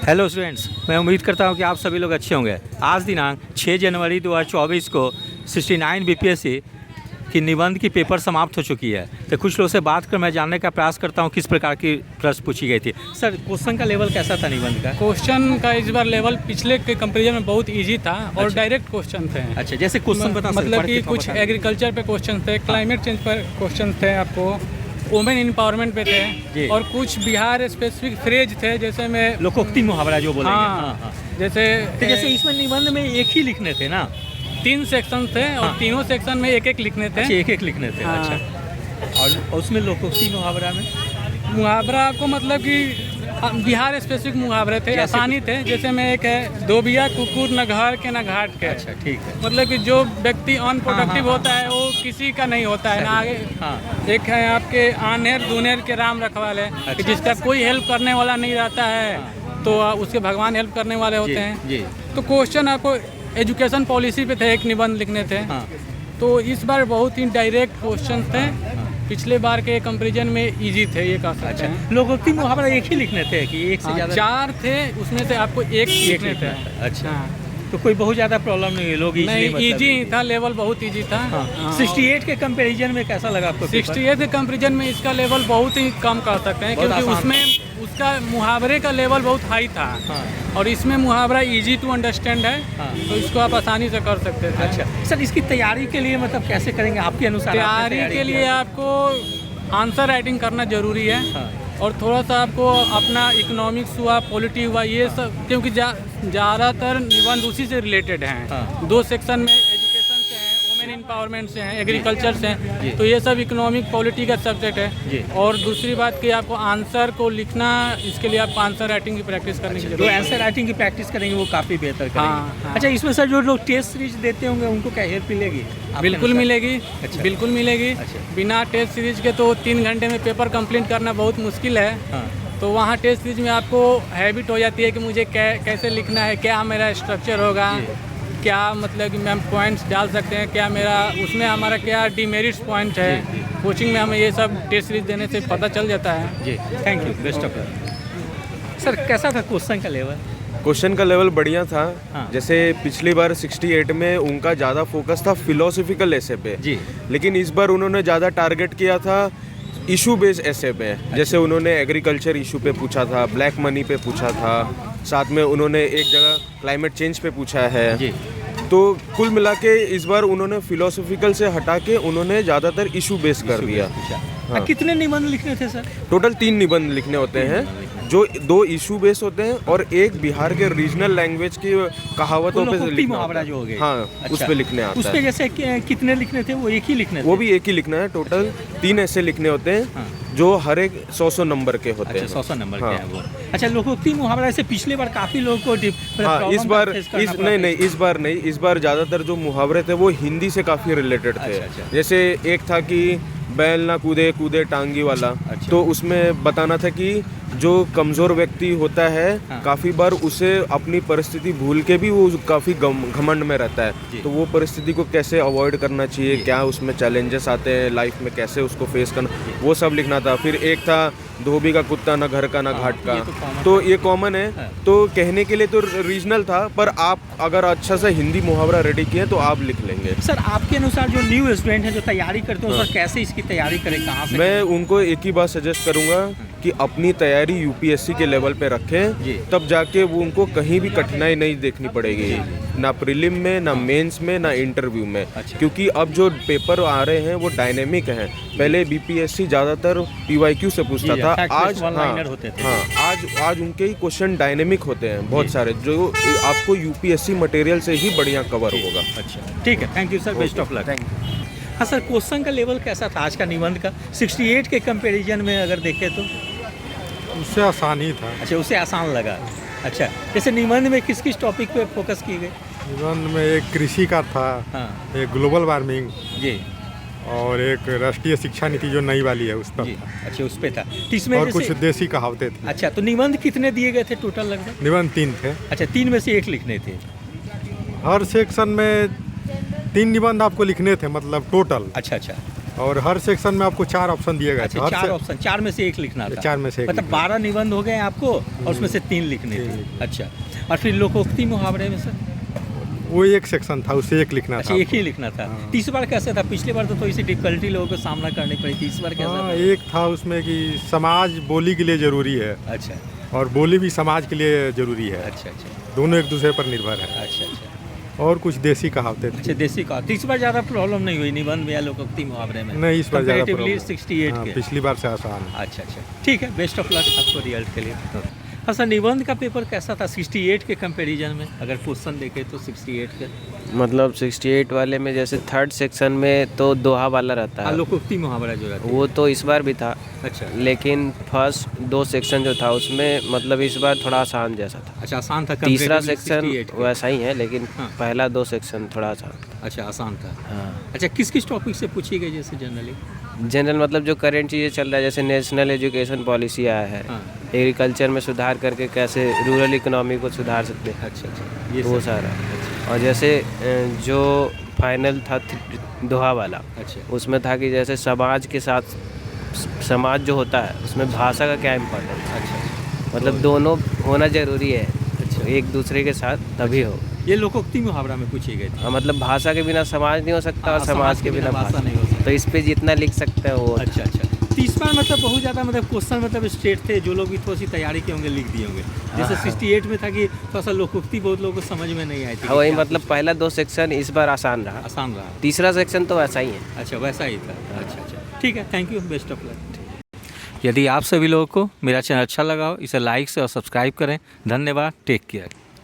Hello students, मैं उम्मीद करता हूं कि आप सभी लोग अच्छे होंगे। आज दिनांक 6 जनवरी 2024 को 69 बीपीएससी की निबंध की पेपर समाप्त हो चुकी है। तो कुछ लोगों से बात कर मैं जानने का प्रयास करता हूं किस प्रकार की प्रश्न पूछी गई थी। सर, क्वेश्चन का लेवल कैसा था निबंध का? क्वेश्चन का इस बार लेवल पिछले के कंपेरिजन में बहुत इजी था और अच्छा। डायरेक्ट क्वेश्चन थे। अच्छा, जैसे क्वेश्चन बता सकते मतलब कि कुछ एग्रीकल्चर पे क्वेश्चन थे, क्लाइमेट चेंज पर क्वेश्चन थे, आपको वुमेन एम्पावरमेंट पे थे और कुछ बिहार स्पेसिफिक फ्रेज थे, जैसे में लोकोक्ति मुहावरा जो बोलेंगे। हाँ, जैसे इसमें निबंध में एक ही लिखने थे ना? 3 सेक्शन थे और तीनों सेक्शन में एक एक लिखने थे। एक एक लिखने थे। हाँ। अच्छा, और उसमें लोकोक्ति मुहावरा में मुहावरा आपको मतलब कि बिहार स्पेसिफिक मुहावरे थे, आसानी थे। जैसे में एक है, दो बिया कुकुर न घर के न घाट के। अच्छा, ठीक है। मतलब कि जो व्यक्ति अनप्रोडक्टिव होता है वो किसी का नहीं होता है ना आगे। हाँ। एक है आपके आनेर दूनेर के राम रखवाले, कि जिसका कोई हेल्प करने वाला नहीं रहता है तो उसके भगवान हेल्प करने वाले होते हैं। जी। तो क्वेश्चन आपको एजुकेशन पॉलिसी पे थे, एक निबंध लिखने थे। हाँ। तो इस बार बहुत ही डायरेक्ट क्वेश्चन थे। पिछले बार के कंपैरिजन में इजी थे, ये कह सकते हैं। लोकोक्ति मुहावरा एक ही लिखने थे कि एक से ज़्यादा? 4 थे, उसमें से आपको एक लिखने थे। अच्छा, तो कोई बहुत ज़्यादा प्रॉब्लम नहीं है, लोग नहीं, इजी ही था, लेवल बहुत इजी था। 68 के कंपैरिजन में कैसा लगा आपको? 68 के कंपैरिजन में इसका लेवल बहुत ही कम कह सकते हैं, क्योंकि उसमें उसका मुहावरे का लेवल बहुत हाई था। और इसमें मुहावरा इजी टू अंडरस्टैंड है, तो इसको आप आसानी से कर सकते थे। अच्छा सर, इसकी तैयारी के लिए मतलब कैसे करेंगे आपके अनुसार? तैयारी के लिए आपको आंसर राइटिंग करना जरूरी है। और थोड़ा सा आपको अपना इकोनॉमिक्स हुआ, पॉलिटी हुआ, ये सब, क्योंकि ज़्यादातर निबंध उसी से रिलेटेड हैं। 2 सेक्शन में एजुकेशन से हैं, वुमेन एम्पावरमेंट से हैं, एग्रीकल्चर से हैं, तो ये सब इकोनॉमिक पॉलिटी का सब्जेक्ट है। और दूसरी बात कि आपको आंसर को लिखना, इसके लिए आपको आंसर राइटिंग की प्रैक्टिस करनी चाहिए। जो आंसर राइटिंग की प्रैक्टिस करेंगे वो काफ़ी बेहतर करेंगे। हाँ। अच्छा, इसमें सर जो लोग टेस्ट सीरीज देते होंगे उनको क्या हेल्प मिलेगी? बिल्कुल मिलेगी। अच्छा। बिल्कुल मिलेगी। अच्छा। बिना टेस्ट सीरीज के तो 3 घंटे में पेपर कंप्लीट करना बहुत मुश्किल है। तो वहाँ टेस्ट सीरीज में आपको हैबिट हो जाती है कि मुझे कैसे लिखना है, क्या मेरा स्ट्रक्चर होगा, क्या मतलब कि मैम पॉइंट्स डाल सकते हैं, क्या मेरा उसमें हमारा क्या डिमेरिट्स पॉइंट है। कोचिंग में हमें ये सब टेस्ट सीरीज देने से पता चल जाता है। जी, thank you, best of luck. Sir, कैसा था क्वेश्चन का लेवल? क्वेश्चन का लेवल बढ़िया था। हाँ। जैसे पिछली बार 68 में उनका ज़्यादा फोकस था फिलोसॉफिकल एसे पे। जी। लेकिन इस बार उन्होंने ज़्यादा टारगेट किया था इशू बेस्ड एसे पे। जैसे उन्होंने एग्रीकल्चर इशू पे पूछा था, ब्लैक मनी पे पूछा था, साथ में उन्होंने एक जगह क्लाइमेट चेंज पे पूछा है। जी। तो कुल मिला के इस बार उन्होंने फिलोसॉफिकल से हटा के उन्होंने ज़्यादातर इशू बेस्ड कर दिया। हाँ। कितने निबंध लिखने थे सर? टोटल 3 निबंध लिखने होते हैं, जो 2 इशू बेस होते हैं और एक बिहार के रीजनल लैंग्वेज की कहावतों पे लिखना मुहावरा जो हो गए। हाँ। अच्छा। उस पे लिखने आता उस पे है। जैसे कितने लिखने थे? वो एक ही लिखने थे? वो भी एक ही लिखना है। टोटल 3 ऐसे लिखने होते हैं। हाँ। जो हर एक 100 नंबर के होते हैं। 100 नंबर हाँ। के हैं वो। अच्छा, लोकोक्ति मुहावरा से पिछले बार काफी लोगों को हाँ, इस बार इस बार ज़्यादातर जो मुहावरे थे वो हिंदी से काफ़ी रिलेटेड थे। अच्छा। जैसे एक था कि बैल ना कूदे कूदे टांगी वाला। अच्छा। तो उसमें बताना था कि जो कमज़ोर व्यक्ति होता है, हाँ। काफ़ी बार उसे अपनी परिस्थिति भूल के भी वो काफ़ी घमंड में रहता है। तो वो परिस्थिति को कैसे अवॉइड करना चाहिए, क्या उसमें चैलेंजेस आते हैं लाइफ में, कैसे उसको फेस करना, वो सब लिखना था। फिर एक था धोबी का कुत्ता ना घर का ना घाट का। तो ये कॉमन है। तो कहने के लिए तो रीजनल था, पर आप अगर अच्छा सा हिंदी मुहावरा रेडी किए तो आप लिख लेंगे। सर, आपके अनुसार जो न्यू स्टूडेंट है जो तैयारी करते हैं सर, कैसे इसकी तैयारी करें, कहाँ से? मैं उनको एक ही बात सजेस्ट करूंगा कि अपनी तैयारी यूपीएससी के लेवल पे रखें, तब जाके वो उनको कहीं भी कठिनाई नहीं देखनी पड़ेगी, ना प्रीलिम में, ना मेंस में, ना इंटरव्यू में। क्योंकि अब जो पेपर आ रहे हैं वो डायनेमिक हैं। पहले बीपीएससी ज़्यादातर पीवाईक्यू से पूछता था, आज आज उनके ही क्वेश्चन डायनेमिक होते हैं बहुत सारे, जो आपको यूपीएससी मटेरियल से ही बढ़िया कवर होगा। अच्छा, ठीक है, thank you sir, best of luck. हाँ सर, क्वेश्चन का लेवल कैसा था आज का निबंध का 68 के कंपैरिजन में अगर देखें तो? उससे आसान ही था। अच्छा, उसे आसान लगा। अच्छा, जैसे निबंध में किस किस टॉपिक पे फोकस की गई? निबंध में एक कृषि का था। हाँ। एक ग्लोबल वार्मिंग जी। और एक राष्ट्रीय शिक्षा नीति जो नई वाली है उस पर था। अच्छा, उस पे था। इसमें और कुछ देसी कहावतें थी। अच्छा, तो निबंध कितने दिए गए थे टोटल लगभग? निबंध 3 थे। अच्छा, 3 में से 1 लिखने थे। हर सेक्शन में 3 निबंध आपको लिखने थे, मतलब टोटल। अच्छा। और हर सेक्शन में आपको 4 ऑप्शन दिए गए थे। अच्छा, हर 4 ऑप्शन, 4 में से 1 लिखना था। 4 में से 1 मतलब 12 निबंध हो गए आपको और उसमें से 3 लिखने थे। अच्छा, और फिर लोकोक्ति मुहावरे में सर? वो एक सेक्शन था, उससे 1 लिखना अच्छा, था। 1 ही लिखना था। हाँ। तीस बार कैसे था? पिछली बार तो थोड़ी सी डिफिकल्टी लोगों को सामना करनी पड़ी थी, इस बार कैसा हाँ, था? एक था उसमें कि समाज बोली के लिए ज़रूरी है अच्छा और बोली भी समाज के लिए ज़रूरी है। अच्छा अच्छा दोनों एक दूसरे पर निर्भर है। अच्छा अच्छा और कुछ देसी कहावतें थी। अच्छा, देसी का। तो इस बार ज़्यादा प्रॉब्लम नहीं हुई निबंध में या लोकोक्ति मुहावरे में? नहीं, इस बार ज़्यादा Comparatively प्रॉब्लम। 68 हाँ, के। पिछली बार से आसान है। अच्छा अच्छा, ठीक है, बेस्ट ऑफ लक आपको रिजल्ट के लिए। हाँ सर, निबंध का पेपर कैसा था 68 के कंपैरिजन में? अगर क्वेश्चन देखें तो 68 के। मतलब 68 वाले में जैसे 3rd सेक्शन में तो दोहा वाला रहता हाँ, है, लोकोक्ति मुहावरा जो रहता है। वो तो इस बार भी था। अच्छा लेकिन फर्स्ट 2 सेक्शन जो था उसमें मतलब इस बार थोड़ा आसान जैसा था। अच्छा, आसान था। तीसरा comparatively सेक्शन 68 के। वैसा ही है, लेकिन हाँ। पहला 2 सेक्शन थोड़ा आसान था। अच्छा, आसान था। हाँ, अच्छा, किस किस टॉपिक से पूछी गई जैसे जनरली? जनरल मतलब जो करंट चीज़ें चल रहा है, जैसे नेशनल एजुकेशन पॉलिसी आया है, हाँ। एग्रीकल्चर में सुधार करके कैसे रूरल इकोनॉमी को सुधार सकते हैं, अच्छा अच्छा, ये वो सब। सारा। और जैसे जो फाइनल था दोहा वाला, अच्छा उसमें था कि जैसे समाज के साथ समाज जो होता है उसमें भाषा का क्या इम्पोर्टेंस है, अच्छा मतलब दोनों होना ज़रूरी है, अच्छा। एक दूसरे के साथ तभी हो। ये लोकोक्ति मुहावरा में पूछी गई थी। हाँ, मतलब भाषा के बिना समाज नहीं हो सकता और हाँ, समाज के बिना भाषा भाषा नहीं हो सकता। तो इस पे जितना लिख सकते हैं वो। अच्छा अच्छा, तो इस बार मतलब बहुत ज़्यादा मतलब क्वेश्चन मतलब स्ट्रेट थे, जो लोग भी थोड़ी सी तैयारी किए होंगे लिख दिए होंगे। जैसे 68 में था कि थोड़ा सा लोकोक्ति बहुत लोगों को समझ में नहीं आई थी। हाँ, वही क्या मतलब पूछा? पहला 2 सेक्शन इस बार आसान रहा, आसान रहा। तीसरा सेक्शन तो वैसा ही है। अच्छा, वैसा ही था। अच्छा अच्छा, ठीक है, thank you, best of luck. यदि आप सभी लोगों को मेरा चैनल अच्छा लगा हो, इसे लाइक से और सब्सक्राइब करें। धन्यवाद, टेक केयर।